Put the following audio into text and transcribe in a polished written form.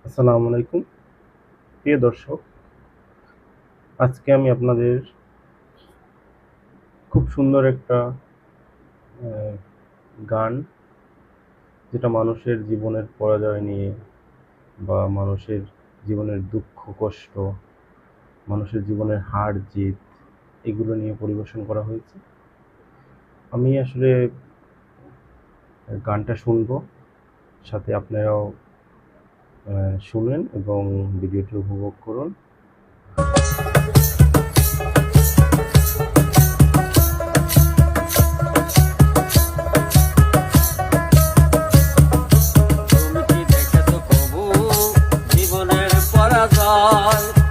আসসালামু আলাইকুম প্রিয় দর্শক। আজকে আমি আপনাদের খুব সুন্দর একটা গান, যেটা মানুষের জীবনের পরাজয় নিয়ে বা মানুষের জীবনের দুঃখ কষ্ট, মানুষের জীবনের হার জিত, এগুলো নিয়ে পরিবেশন করা হয়েছে। আমি আসলে গানটা শুনবো, সাথে আপনারাও শুনেন এবং ভিডিওটি উপভোগ করুন। তুমি কি দেখেছো কবু জীবনের পরাজয়?